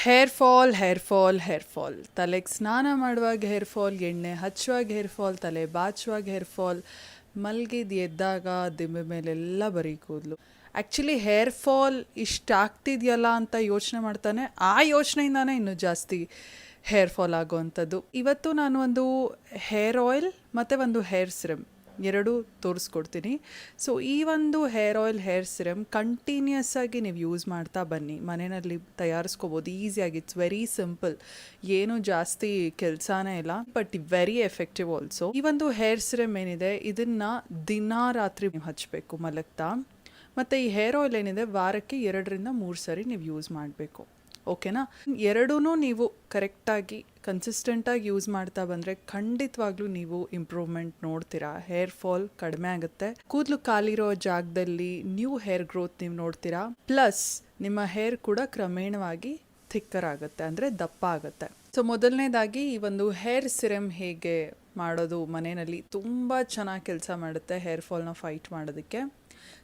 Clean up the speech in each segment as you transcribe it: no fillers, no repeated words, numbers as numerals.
Hair fall ತಲೆಗೆ ಸ್ನಾನ ಮಾಡುವಾಗ ಹೇರ್ ಫಾಲ್, ಎಣ್ಣೆ ಹಚ್ಚುವಾಗ ಹೇರ್ ಫಾಲ್, ತಲೆ ಬಾಚುವಾಗ ಹೇರ್ ಫಾಲ್, ಮಲಗಿದ್ದು ಎದ್ದಾಗ ದಿಂಬೆ ಮೇಲೆಲ್ಲ ಬರೀ ಕೂದಲು. ಆ್ಯಕ್ಚುಲಿ ಹೇರ್ ಫಾಲ್ ಇಷ್ಟ ಆಗ್ತಿದೆಯಲ್ಲ ಅಂತ ಯೋಚನೆ ಮಾಡ್ತಾನೆ ಆ ಯೋಚನೆಯಿಂದಾನೇ ಇನ್ನೂ ಜಾಸ್ತಿ ಹೇರ್ ಫಾಲ್ ಆಗೋವಂಥದ್ದು. ಇವತ್ತು ನಾನು ಒಂದು ಹೇರ್ ಆಯಿಲ್ ಮತ್ತು ಒಂದು ಹೇರ್ ಸಿರಮ್ ಎರಡೂ ತೋರಿಸ್ಕೊಡ್ತೀನಿ. ಸೊ ಈ ಒಂದು hair oil, hair serum continuous ಆಗಿ ನೀವು ಯೂಸ್ ಮಾಡ್ತಾ ಬನ್ನಿ. ಮನೆಯಲ್ಲಿ ತಯಾರಿಸ್ಕೋಬೋದು ಈಸಿಯಾಗಿ. ಇಟ್ಸ್ ವೆರಿ ಸಿಂಪಲ್, ಏನು ಜಾಸ್ತಿ ಕೆಲಸನೇ ಇಲ್ಲ, ಬಟ್ ವೆರಿ ಎಫೆಕ್ಟಿವ್ ಆಲ್ಸೋ. ಈ ಒಂದು ಹೇರ್ ಸಿರಮ್ ಏನಿದೆ ಇದನ್ನು ದಿನ ರಾತ್ರಿ ನೀವು ಹಚ್ಚಬೇಕು ಮಲಗ್ತಾ. ಮತ್ತು ಈ ಹೇರ್ ಆಯಿಲ್ ಏನಿದೆ ವಾರಕ್ಕೆ 2-3 ಸರಿ ನೀವು ಯೂಸ್ ಮಾಡಬೇಕು. ಓಕೆನಾ? ಎರಡೂ ನೀವು ಕರೆಕ್ಟಾಗಿ ಕನ್ಸಿಸ್ಟೆಂಟಾಗಿ ಯೂಸ್ ಮಾಡ್ತಾ ಬಂದರೆ ಖಂಡಿತವಾಗ್ಲೂ ನೀವು ಇಂಪ್ರೂವ್ಮೆಂಟ್ ನೋಡ್ತೀರಾ. ಹೇರ್ ಫಾಲ್ ಕಡಿಮೆ ಆಗುತ್ತೆ, ಕೂದಲು ಕಾಲಿರೋ ಜಾಗದಲ್ಲಿ ನ್ಯೂ ಹೇರ್ ಗ್ರೋತ್ ನೀವು ನೋಡ್ತೀರಾ. ಪ್ಲಸ್ ನಿಮ್ಮ ಹೇರ್ ಕೂಡ ಕ್ರಮೇಣವಾಗಿ ಥಿಕ್ಕರ್ ಆಗುತ್ತೆ, ಅಂದರೆ ದಪ್ಪ ಆಗುತ್ತೆ. ಸೊ ಮೊದಲನೇದಾಗಿ ಈ ಒಂದು ಹೇರ್ ಸಿರಮ್ ಹೇಗೆ ಮಾಡೋದು ಮನೆಯಲ್ಲಿ ತುಂಬ ಚೆನ್ನಾಗಿ ಕೆಲಸ ಮಾಡುತ್ತೆ ಹೇರ್ ಫಾಲ್ನ ಫೈಟ್ ಮಾಡೋದಕ್ಕೆ.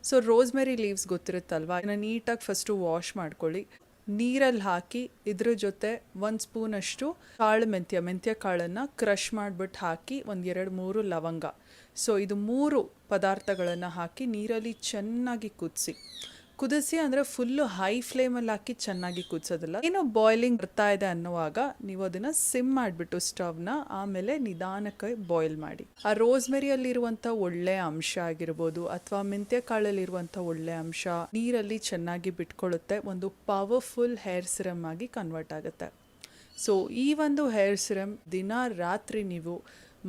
ಸೊ ರೋಸ್ಮೆರಿ ಲೀವ್ಸ್ ಗೊತ್ತಿರುತ್ತಲ್ವ, ಇದನ್ನು ನೀಟಾಗಿ ಫಸ್ಟು ವಾಶ್ ಮಾಡ್ಕೊಳ್ಳಿ. ನೀರಲ್ಲಿ ಹಾಕಿ ಇದ್ರ ಜೊತೆ 1 ಸ್ಪೂನಷ್ಟು ಕಾಳು ಮೆಂತ್ಯ ಕಾಳನ್ನು ಕ್ರಷ್ ಮಾಡಿಬಿಟ್ಟು ಹಾಕಿ 1-2-3 ಲವಂಗ. ಸೊ ಇದು 3 ಪದಾರ್ಥಗಳನ್ನು ಹಾಕಿ ನೀರಲ್ಲಿ ಚೆನ್ನಾಗಿ ಕುದಿಸಿ ಅಂದರೆ ಫುಲ್ಲು ಹೈ ಫ್ಲೇಮಲ್ಲಿ ಹಾಕಿ ಚೆನ್ನಾಗಿ ಕುದಿಸೋದಿಲ್ಲ. ಏನು ಬಾಯ್ಲಿಂಗ್ ಬರ್ತಾ ಇದೆ ಅನ್ನುವಾಗ ನೀವು ಅದನ್ನು ಸಿಮ್ ಮಾಡಿಬಿಟ್ಟು ಸ್ಟವ್ನ ಆಮೇಲೆ ನಿಧಾನಕ್ಕೆ ಬಾಯ್ಲ್ ಮಾಡಿ. ಆ ರೋಸ್ಮೆರಿಯಲ್ಲಿರುವಂಥ ಒಳ್ಳೆ ಅಂಶ ಆಗಿರ್ಬೋದು ಅಥವಾ ಮೆಂತ್ಯ ಕಾಳಲ್ಲಿರುವಂಥ ಒಳ್ಳೆ ಅಂಶ ನೀರಲ್ಲಿ ಚೆನ್ನಾಗಿ ಬಿಟ್ಕೊಳ್ಳುತ್ತೆ, ಒಂದು ಪವರ್ಫುಲ್ ಹೇರ್ ಸಿರಮ್ ಆಗಿ ಕನ್ವರ್ಟ್ ಆಗುತ್ತೆ. ಸೊ ಈ ಒಂದು ಹೇರ್ ಸಿರಮ್ ದಿನ ರಾತ್ರಿ ನೀವು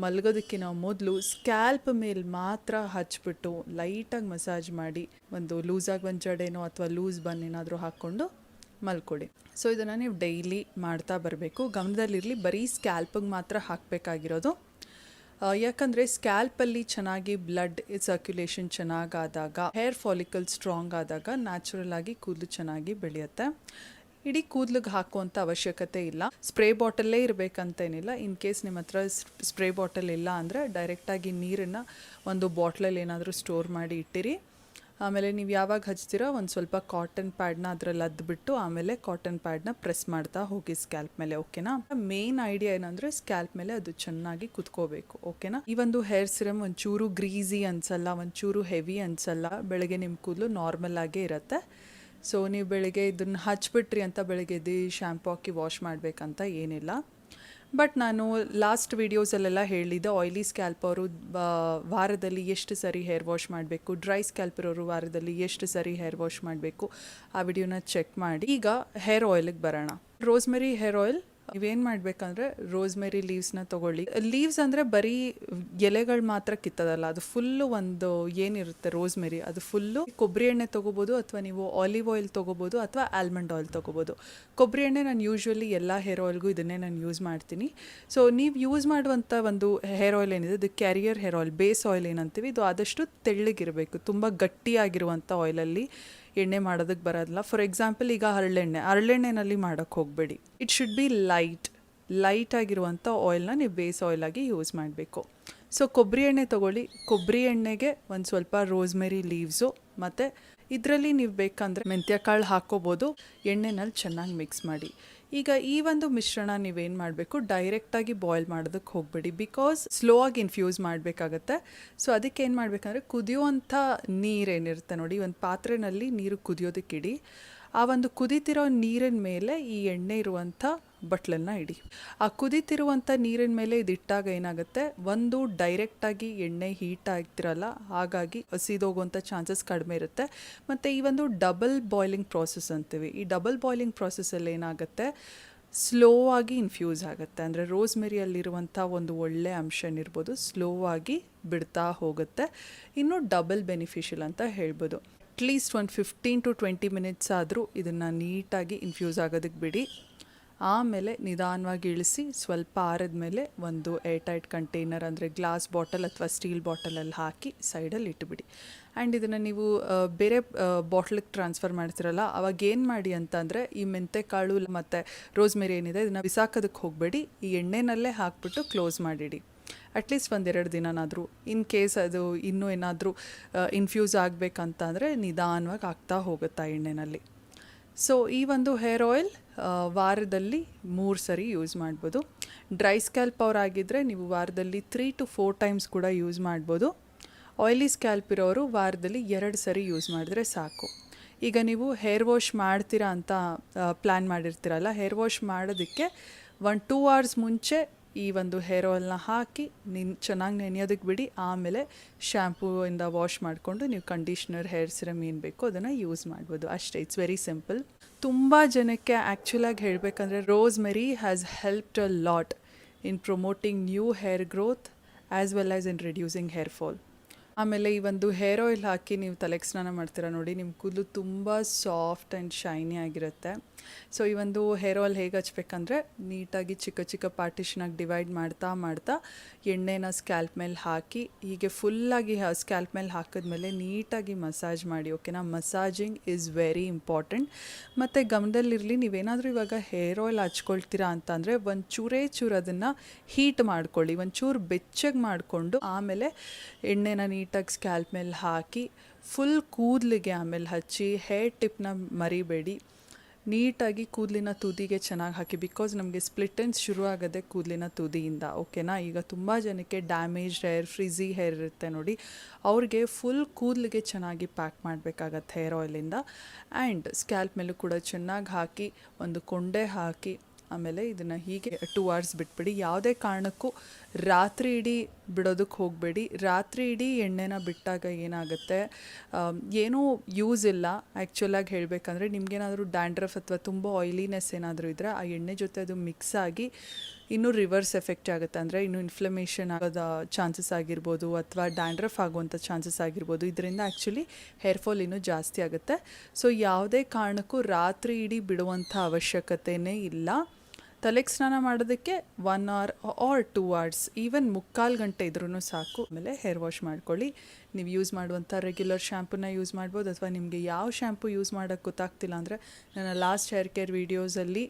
ಮಲಗೋದಕ್ಕಿಂತ ಮೊದಲು ಸ್ಕ್ಯಾಲ್ಪ್ ಮೇಲೆ ಮಾತ್ರ ಹಚ್ಬಿಟ್ಟು ಲೈಟಾಗಿ ಮಸಾಜ್ ಮಾಡಿ ಒಂದು ಲೂಸಾಗಿ ಒಂದು ಜಡೆನೋ ಅಥವಾ ಲೂಸ್ ಬನ್ ಏನಾದರೂ ಹಾಕ್ಕೊಂಡು ಮಲ್ಕೊಡಿ. ಸೊ ಇದನ್ನು ನೀವು ಡೈಲಿ ಮಾಡ್ತಾ ಬರಬೇಕು. ಗಮನದಲ್ಲಿರಲಿ, ಬರೀ ಸ್ಕ್ಯಾಲ್ಪಿಗೆ ಮಾತ್ರ ಹಾಕಬೇಕಾಗಿರೋದು. ಯಾಕಂದರೆ ಸ್ಕ್ಯಾಲ್ಪಲ್ಲಿ ಚೆನ್ನಾಗಿ ಬ್ಲಡ್ ಸರ್ಕ್ಯುಲೇಷನ್ ಚೆನ್ನಾಗಾದಾಗ, ಹೇರ್ ಫಾಲಿಕಲ್ ಸ್ಟ್ರಾಂಗ್ ಆದಾಗ ನ್ಯಾಚುರಲ್ ಆಗಿ ಕೂದಲು ಚೆನ್ನಾಗಿ ಬೆಳೆಯುತ್ತೆ. ಇಡೀ ಕೂದಲಿಗೆ ಹಾಕುವಂಥ ಅವಶ್ಯಕತೆ ಇಲ್ಲ. ಸ್ಪ್ರೇ ಬಾಟಲ್ಲೇ ಇರಬೇಕಂತೇನಿಲ್ಲ. ಇನ್ ಕೇಸ್ ನಿಮ್ಮ ಹತ್ರ ಸ್ಪ್ರೇ ಬಾಟಲ್ ಇಲ್ಲ ಅಂದರೆ ಡೈರೆಕ್ಟಾಗಿ ನೀರನ್ನು ಒಂದು ಬಾಟ್ಲಲ್ಲಿ ಏನಾದರೂ ಸ್ಟೋರ್ ಮಾಡಿ ಇಟ್ಟಿರಿ. ಆಮೇಲೆ ನೀವು ಯಾವಾಗ ಹಚ್ತೀರೋ ಒಂದು ಸ್ವಲ್ಪ ಕಾಟನ್ ಪ್ಯಾಡ್ನ ಅದರಲ್ಲಿ ಅದ್ಬಿಟ್ಟು ಆಮೇಲೆ ಕಾಟನ್ ಪ್ಯಾಡ್ನ ಪ್ರೆಸ್ ಮಾಡ್ತಾ ಹೋಗಿ ಸ್ಕ್ಯಾಲ್ಪ್ ಮೇಲೆ. ಓಕೆನಾ? ಮೇನ್ ಐಡಿಯಾ ಏನಂದರೆ ಸ್ಕ್ಯಾಲ್ಪ್ ಮೇಲೆ ಅದು ಚೆನ್ನಾಗಿ ಕುತ್ಕೋಬೇಕು. ಓಕೆನಾ? ಈ ಒಂದು ಹೇರ್ ಸಿರಮ್ ಒಂಚೂರು ಗ್ರೀಸಿ ಅನ್ಸಲ್ಲ, ಒಂಚೂರು ಹೆವಿ ಅನ್ಸಲ್ಲ. ಬೆಳಗ್ಗೆ ನಿಮ್ಮ ಕೂದಲು ನಾರ್ಮಲ್ ಆಗೇ ಇರುತ್ತೆ. ಸೊ ನೀವು ಬೆಳಗ್ಗೆ ಇದನ್ನು ಹಚ್ಬಿಟ್ರಿ ಅಂತ ಬೆಳಗ್ಗೆ ಎದ್ದು ಶ್ಯಾಂಪು ಹಾಕಿ ವಾಶ್ ಮಾಡಬೇಕಂತ ಏನಿಲ್ಲ. ಬಟ್ ನಾನು ಲಾಸ್ಟ್ ವೀಡಿಯೋಸಲ್ಲೆಲ್ಲ ಹೇಳಿದ್ದೆ, ಆಯ್ಲಿ ಸ್ಕ್ಯಾಲ್ಪ್ ಅವರು ವಾರದಲ್ಲಿ ಎಷ್ಟು ಸರಿ ಹೇರ್ ವಾಶ್ ಮಾಡಬೇಕು, ಡ್ರೈ ಸ್ಕ್ಯಾಲ್ಪ್ ಇರೋರು ವಾರದಲ್ಲಿ ಎಷ್ಟು ಸರಿ ಹೇರ್ ವಾಶ್ ಮಾಡಬೇಕು, ಆ ವಿಡಿಯೋನ ಚೆಕ್ ಮಾಡಿ. ಈಗ ಹೇರ್ ಆಯಿಲಿಗೆ ಬರೋಣ. ರೋಸ್ಮೆರಿ ಹೇರ್ ಆಯಿಲ್ ನೀವೇನು ಮಾಡಬೇಕಂದ್ರೆ ರೋಸ್ಮೆರಿ ಲೀವ್ಸ್ನ ತೊಗೊಳ್ಳಿ. ಲೀವ್ಸ್ ಅಂದರೆ ಬರೀ ಎಲೆಗಳು ಮಾತ್ರ ಕಿತ್ತದಲ್ಲ, ಅದು ಫುಲ್ಲು ಒಂದು ಏನಿರುತ್ತೆ ರೋಸ್ಮೆರಿ ಅದು ಫುಲ್ಲು. ಕೊಬ್ಬರಿ ಎಣ್ಣೆ ತೊಗೋಬೋದು ಅಥವಾ ನೀವು ಆಲಿವ್ ಆಯಿಲ್ ತೊಗೋಬೋದು ಅಥವಾ ಆಲ್ಮಂಡ್ ಆಯಿಲ್ ತೊಗೋಬೋದು. ಕೊಬ್ಬರಿ ಎಣ್ಣೆ ನಾನು ಯೂಶ್ವಲಿ ಎಲ್ಲ ಹೇರ್ ಆಯಿಲ್ಗೂ ಇದನ್ನೇ ನಾನು ಯೂಸ್ ಮಾಡ್ತೀನಿ. ಸೊ ನೀವು ಯೂಸ್ ಮಾಡುವಂಥ ಒಂದು ಹೇರ್ ಆಯಿಲ್ ಏನಿದೆ ಇದು carrier hair oil, base oil ಏನಂತೀವಿ, ಇದು ಆದಷ್ಟು ತೆಳ್ಳಗಿರಬೇಕು. ತುಂಬ ಗಟ್ಟಿಯಾಗಿರುವಂಥ ಆಯಿಲಲ್ಲಿ ಎಣ್ಣೆ ಮಾಡೋದಕ್ಕೆ ಬರೋದಿಲ್ಲ. ಫಾರ್ ಎಕ್ಸಾಂಪಲ್ ಈಗ ಹರಳೆಣ್ಣೆನಲ್ಲಿ ಮಾಡೋಕ್ಕೆ ಹೋಗಬೇಡಿ. ಇಟ್ ಶುಡ್ ಬಿ ಲೈಟ್ ಆಗಿರುವಂಥ ಆಯಿಲ್ನ ನೀವು ಬೇಸ್ ಆಯಿಲಾಗಿ ಯೂಸ್ ಮಾಡಬೇಕು. ಸೊ ಕೊಬ್ಬರಿ ಎಣ್ಣೆ ತೊಗೊಳ್ಳಿ. ಕೊಬ್ಬರಿ ಎಣ್ಣೆಗೆ ಒಂದು ಸ್ವಲ್ಪ ರೋಸ್ಮೆರಿ ಲೀವ್ಸು ಮತ್ತು ಇದರಲ್ಲಿ ನೀವು ಬೇಕಂದರೆ ಮೆಂತ್ಯ ಕಾಳು ಹಾಕ್ಕೋಬೋದು. ಎಣ್ಣೆನಲ್ಲಿ ಚೆನ್ನಾಗಿ ಮಿಕ್ಸ್ ಮಾಡಿ. ಈಗ ಈ ಒಂದು ಮಿಶ್ರಣ ನೀವೇನು ಮಾಡಬೇಕು, ಡೈರೆಕ್ಟಾಗಿ ಬಾಯ್ಲ್ ಮಾಡೋದಕ್ಕೆ ಹೋಗಬೇಡಿ, ಬಿಕಾಸ್ ಸ್ಲೋ ಆಗಿ ಇನ್ಫ್ಯೂಸ್ ಮಾಡಬೇಕಾಗತ್ತೆ. ಸೊ ಅದಕ್ಕೆ ಏನು ಮಾಡಬೇಕಂದ್ರೆ ಕುದಿಯುವಂಥ ನೀರೇನಿರುತ್ತೆ ನೋಡಿ, ಒಂದು ಪಾತ್ರೆಯಲ್ಲಿ ನೀರು ಕುದಿಯೋದಕ್ಕಿಡಿ. ಆ ಒಂದು ಕುದೀತಿರೋ ನೀರಿನ ಮೇಲೆ ಈ ಎಣ್ಣೆ ಇರುವಂಥ ಬಟ್ಲನ್ನು ಇಡಿ. ಆ ಕುದೀತಿರುವಂಥ ನೀರಿನ ಮೇಲೆ ಇದಿಟ್ಟಾಗ ಏನಾಗುತ್ತೆ, ಒಂದು ಡೈರೆಕ್ಟಾಗಿ ಎಣ್ಣೆ ಹೀಟ್ ಆಗ್ತಿರಲ್ಲ, ಹಾಗಾಗಿ ಸೀದೋಗುವಂಥ ಚಾನ್ಸಸ್ ಕಡಿಮೆ ಇರುತ್ತೆ. ಮತ್ತು ಈ ಒಂದು ಡಬಲ್ ಬಾಯ್ಲಿಂಗ್ ಪ್ರಾಸೆಸ್ ಅಂತೀವಿ. ಈ ಡಬಲ್ ಬಾಯ್ಲಿಂಗ್ ಪ್ರಾಸೆಸ್ಸಲ್ಲಿ ಏನಾಗುತ್ತೆ, ಸ್ಲೋ ಆಗಿ ಇನ್ಫ್ಯೂಸ್ ಆಗುತ್ತೆ. ಅಂದರೆ ರೋಸ್ಮೆರಿಯಲ್ಲಿರುವಂಥ ಒಂದು ಒಳ್ಳೆ ಅಂಶ ಏನಿರ್ಬೋದು ಸ್ಲೋ ಆಗಿ ಬಿಡ್ತಾ ಹೋಗುತ್ತೆ. ಇನ್ನು ಡಬಲ್ ಬೆನಿಫಿಷಿಯಲ್ ಅಂತ ಹೇಳ್ಬೋದು. ಅಟ್ಲೀಸ್ಟ್ ಒಂದು 15 to 20 ಮಿನಿಟ್ಸ್ ಆದರೂ ಇದನ್ನು ನೀಟಾಗಿ ಇನ್ಫ್ಯೂಸ್ ಆಗೋದಕ್ಕೆ ಬಿಡಿ. ಆಮೇಲೆ ನಿಧಾನವಾಗಿ ಇಳಿಸಿ ಸ್ವಲ್ಪ ಆರಿದ ಮೇಲೆ ಒಂದು ಏರ್ಟೈಟ್ ಕಂಟೈನರ್ ಅಂದರೆ ಗ್ಲಾಸ್ ಬಾಟಲ್ ಅಥವಾ ಸ್ಟೀಲ್ ಬಾಟಲಲ್ಲಿ ಹಾಕಿ ಸೈಡಲ್ಲಿ ಇಟ್ಟುಬಿಡಿ. ಆ್ಯಂಡ್ ಇದನ್ನು ನೀವು ಬೇರೆ ಬಾಟ್ಲಿಗೆ ಟ್ರಾನ್ಸ್ಫರ್ ಮಾಡ್ತಿರಲ್ಲ, ಅವಾಗ ಏನು ಮಾಡಿ ಅಂತಂದರೆ ಈ ಮೆಂತೆಕಾಳು ಮತ್ತು ರೋಸ್ಮೆರಿ ಏನಿದೆ ಇದನ್ನು ಬಿಸಾಕೋದಕ್ಕೆ ಹೋಗಬೇಡಿ, ಈ ಎಣ್ಣೆನಲ್ಲೇ ಹಾಕ್ಬಿಟ್ಟು ಕ್ಲೋಸ್ ಮಾಡಿಡಿ. ಅಟ್ಲೀಸ್ಟ್ 1-2 ದಿನನಾದರೂ. ಇನ್ ಕೇಸ್ ಅದು ಇನ್ನೂ ಏನಾದರೂ ಇನ್ಫ್ಯೂಸ್ ಆಗಬೇಕಂತ ಅಂದರೆ ನಿಧಾನವಾಗಿ ಆಗ್ತಾ ಹೋಗುತ್ತೆ ಎಣ್ಣೆಯಲ್ಲಿ. ಸೊ ಈ ಒಂದು ಹೇರ್ ಆಯಿಲ್ ವಾರದಲ್ಲಿ 3 ಸರಿ ಯೂಸ್ ಮಾಡ್ಬೋದು. ಡ್ರೈ ಸ್ಕ್ಯಾಲ್ಪ್ ಅವರಾಗಿದ್ದರೆ ನೀವು ವಾರದಲ್ಲಿ 3 to 4 ಟೈಮ್ಸ್ ಕೂಡ ಯೂಸ್ ಮಾಡ್ಬೋದು. ಆಯಿಲಿ ಸ್ಕ್ಯಾಲ್ಪ್ ಇರೋರು ವಾರದಲ್ಲಿ 2 ಸರಿ ಯೂಸ್ ಮಾಡಿದ್ರೆ ಸಾಕು. ಈಗ ನೀವು ಹೇರ್ ವಾಶ್ ಮಾಡ್ತೀರಾ ಅಂತ ಪ್ಲ್ಯಾನ್ ಮಾಡಿರ್ತೀರಲ್ಲ, ಹೇರ್ ವಾಶ್ ಮಾಡೋದಕ್ಕೆ 1-2 hours ಮುಂಚೆ ಈ ಒಂದು ಹೇರ್ ಆಯಿಲ್ನ ಹಾಕಿ ಚೆನ್ನಾಗಿ ನೆನೆಯೋದಕ್ಕೆ ಬಿಡಿ. ಆಮೇಲೆ ಶ್ಯಾಂಪೂಯಿಂದ ವಾಶ್ ಮಾಡಿಕೊಂಡು ನೀವು ಕಂಡೀಷ್ನರ್, ಹೇರ್ ಸಿರಮ್ ಏನು ಬೇಕೋ ಅದನ್ನು ಯೂಸ್ ಮಾಡ್ಬೋದು. ಅಷ್ಟೇ, ಇಟ್ಸ್ ವೆರಿ ಸಿಂಪಲ್. ತುಂಬ ಜನಕ್ಕೆ ಆ್ಯಕ್ಚುಲಾಗಿ ಹೇಳಬೇಕಂದ್ರೆ rosemary has helped a lot in promoting new hair growth as well as in reducing hair fall. ಆಮೇಲೆ ಈ ಒಂದು ಹೇರ್ ಆಯಿಲ್ ಹಾಕಿ ನೀವು ತಲೆಗೆ ಸ್ನಾನ ಮಾಡ್ತೀರಾ ನೋಡಿ, ನಿಮ್ಮ ಕೂದಲು ತುಂಬ ಸಾಫ್ಟ್ ಆ್ಯಂಡ್ ಶೈನಿ ಆಗಿರುತ್ತೆ. ಸೊ ಈ ಒಂದು ಹೇರ್ ಆಯಿಲ್ ಹೇಗೆ ಹಚ್ಬೇಕಂದ್ರೆ, ನೀಟಾಗಿ ಚಿಕ್ಕ ಚಿಕ್ಕ ಪಾರ್ಟಿಷನಾಗಿ ಡಿವೈಡ್ ಮಾಡ್ತಾ ಎಣ್ಣೆನ ಸ್ಕ್ಯಾಲ್ಪ್ ಮೇಲೆ ಹಾಕಿ ಹೀಗೆ ಫುಲ್ಲಾಗಿ ಸ್ಕ್ಯಾಲ್ಪ್ ಮೇಲೆ ಹಾಕಿದ್ಮೇಲೆ ನೀಟಾಗಿ ಮಸಾಜ್ ಮಾಡಿ. ಓಕೆನಾ? Massaging is very important. ಮತ್ತು ಗಮನದಲ್ಲಿರಲಿ, ನೀವೇನಾದರೂ ಇವಾಗ ಹೇರ್ ಆಯಿಲ್ ಹಚ್ಕೊಳ್ತೀರಾ ಅಂತಂದರೆ ಒಂಚೂರೇ ಚೂರು ಅದನ್ನು ಹೀಟ್ ಮಾಡ್ಕೊಳ್ಳಿ, ಒಂಚೂರು ಬೆಚ್ಚಗೆ ಮಾಡಿಕೊಂಡು ಆಮೇಲೆ ಎಣ್ಣೆನ ನೀಟಾಗಿ ಸ್ಕ್ಯಾಲ್ಪ್ ಮೇಲೆ ಹಾಕಿ ಫುಲ್ ಕೂದಲಿಗೆ ಆಮೇಲೆ ಹಚ್ಚಿ. ಹೇರ್ ಟಿಪ್ನ ಮರಿಬೇಡಿ. ನೀಟಾಗಿ ಕೂದಲಿನ ತುದಿಗೆ ಚೆನ್ನಾಗಿ ಹಾಕಿ, ಬಿಕಾಸ್ ನಮಗೆ ಸ್ಪ್ಲಿಟ್ ಎಂಡ್ಸ್ ಶುರು ಆಗೋದೆ ಕೂದಲಿನ ತುದಿಯಿಂದ. ಓಕೆನಾ? ಈಗ ತುಂಬ ಜನಕ್ಕೆ ಡ್ಯಾಮೇಜ್ಡ್ ಹೇರ್, ಫ್ರಿಝಿ ಹೇರ್ ಇರುತ್ತೆ ನೋಡಿ, ಅವ್ರಿಗೆ ಫುಲ್ ಕೂದಲಿಗೆ ಚೆನ್ನಾಗಿ ಪ್ಯಾಕ್ ಮಾಡಬೇಕಾಗತ್ತೆ ಹೇರ್ ಆಯಿಲಿಂದ. ಆ್ಯಂಡ್ ಸ್ಕ್ಯಾಲ್ಪ್ ಮೇಲೂ ಕೂಡ ಚೆನ್ನಾಗಿ ಹಾಕಿ ಒಂದು ಕೊಂಡೆ ಹಾಕಿ ಆಮೇಲೆ ಇದನ್ನು ಹೀಗೆ 2 hours ಬಿಟ್ಬಿಡಿ. ಯಾವುದೇ ಕಾರಣಕ್ಕೂ ರಾತ್ರಿ ಇಡೀ ಬಿಡೋದಕ್ಕೆ ಹೋಗಬೇಡಿ. ರಾತ್ರಿ ಇಡೀ ಎಣ್ಣೆನ ಬಿಟ್ಟಾಗ ಏನಾಗುತ್ತೆ, ಏನೂ ಯೂಸ್ ಇಲ್ಲ. ಆ್ಯಕ್ಚುಲಾಗಿ ಹೇಳಬೇಕಂದ್ರೆ ನಿಮಗೇನಾದರೂ ಡ್ಯಾಂಡ್ರಫ್ ಅಥವಾ ತುಂಬ ಆಯಿಲಿನೆಸ್ ಏನಾದರೂ ಇದ್ದರೆ ಆ ಎಣ್ಣೆ ಜೊತೆ ಅದು ಮಿಕ್ಸ್ ಆಗಿ ಇನ್ನೂ ರಿವರ್ಸ್ ಎಫೆಕ್ಟ್ ಆಗುತ್ತೆ. ಅಂದರೆ ಇನ್ನೂ ಇನ್ಫ್ಲಮೇಷನ್ ಆಗೋದ ಚಾನ್ಸಸ್ ಆಗಿರ್ಬೋದು ಅಥವಾ ಡ್ಯಾಂಡ್ರಫ್ ಆಗುವಂಥ ಚಾನ್ಸಸ್ ಆಗಿರ್ಬೋದು. ಇದರಿಂದ ಆ್ಯಕ್ಚುಲಿ ಹೇರ್ ಫಾಲ್ ಇನ್ನೂ ಜಾಸ್ತಿ ಆಗುತ್ತೆ. ಸೊ ಯಾವುದೇ ಕಾರಣಕ್ಕೂ ರಾತ್ರಿ ಇಡೀ ಬಿಡುವಂಥ ಅವಶ್ಯಕತೆಯೇ ಇಲ್ಲ. ತಲೆಗೆ ಸ್ನಾನ ಮಾಡೋದಕ್ಕೆ 1 hour or 2 hours, ಈವನ್ 3/4 ಗಂಟೆ ಇದ್ರೂ ಸಾಕು. ಆಮೇಲೆ ಹೇರ್ ವಾಶ್ ಮಾಡ್ಕೊಳ್ಳಿ. ನೀವು ಯೂಸ್ ಮಾಡುವಂಥ ರೆಗ್ಯುಲರ್ ಶ್ಯಾಂಪೂನ ಯೂಸ್ ಮಾಡ್ಬೋದು, ಅಥವಾ ನಿಮಗೆ ಯಾವ ಶ್ಯಾಂಪು ಯೂಸ್ ಮಾಡೋಕ್ಕೆ ಗೊತ್ತಾಗ್ತಿಲ್ಲ ಅಂದರೆ ನನ್ನ ಲಾಸ್ಟ್ ಹೇರ್ ಕೇರ್ ವೀಡಿಯೋಸಲ್ಲಿ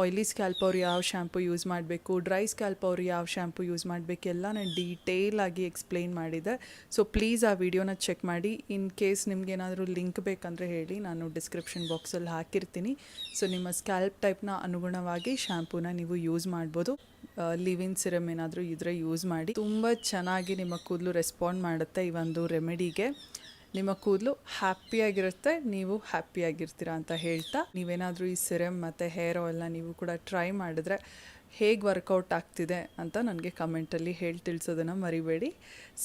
ಆಯಿಲಿ ಸ್ಕ್ಯಾಲ್ಪ್ ಅವ್ರು ಯಾವ ಶ್ಯಾಂಪು ಯೂಸ್ ಮಾಡಬೇಕು, ಡ್ರೈ ಸ್ಕ್ಯಾಲ್ಪ್ ಅವರು ಯಾವ ಶ್ಯಾಂಪು ಯೂಸ್ ಮಾಡಬೇಕು ಎಲ್ಲ ನಾನು ಡೀಟೇಲಾಗಿ ಎಕ್ಸ್ಪ್ಲೈನ್ ಮಾಡಿದೆ. ಸೊ ಪ್ಲೀಸ್ ಆ ವಿಡಿಯೋನ ಚೆಕ್ ಮಾಡಿ. ಇನ್ ಕೇಸ್ ನಿಮಗೇನಾದರೂ ಲಿಂಕ್ ಬೇಕಂದರೆ ಹೇಳಿ, ನಾನು ಡಿಸ್ಕ್ರಿಪ್ಷನ್ ಬಾಕ್ಸಲ್ಲಿ ಹಾಕಿರ್ತೀನಿ. ಸೊ ನಿಮ್ಮ ಸ್ಕ್ಯಾಲ್ಪ್ ಟೈಪ್ನ ಅನುಗುಣವಾಗಿ ಶ್ಯಾಂಪೂನ ನೀವು ಯೂಸ್ ಮಾಡ್ಬೋದು. ಲಿವಿನ್ ಸಿರಮ್ ಏನಾದರೂ ಇದ್ರೆ ಯೂಸ್ ಮಾಡಿ. ತುಂಬ ಚೆನ್ನಾಗಿ ನಿಮ್ಮ ಕೂದಲು ರೆಸ್ಪಾಂಡ್ ಮಾಡುತ್ತೆ ಈ ಒಂದು ರೆಮಿಡಿಗೆ. ನಿಮ್ಮ ಕೂದಲು ಹ್ಯಾಪಿಯಾಗಿರುತ್ತೆ, ನೀವು ಹ್ಯಾಪಿಯಾಗಿರ್ತೀರಾ ಅಂತ ಹೇಳ್ತಾ, ನೀವೇನಾದರೂ ಈ ಸಿರಮ್ ಮತ್ತು ಹೇರ್ ಆಯಿಲ್ನ ನೀವು ಕೂಡ ಟ್ರೈ ಮಾಡಿದ್ರೆ ಹೇಗೆ ವರ್ಕೌಟ್ ಆಗ್ತಿದೆ ಅಂತ ನನಗೆ ಕಮೆಂಟಲ್ಲಿ ಹೇಳಿ ತಿಳಿಸೋದನ್ನು ಮರಿಬೇಡಿ.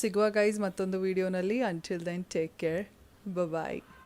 ಸಿಗುವ ಗೈಸ್ ಮತ್ತೊಂದು ವೀಡಿಯೋನಲ್ಲಿ. ಅಂಟಿಲ್ ದೆನ್ ಟೇಕ್ ಕೇರ್, ಬಾಯ್.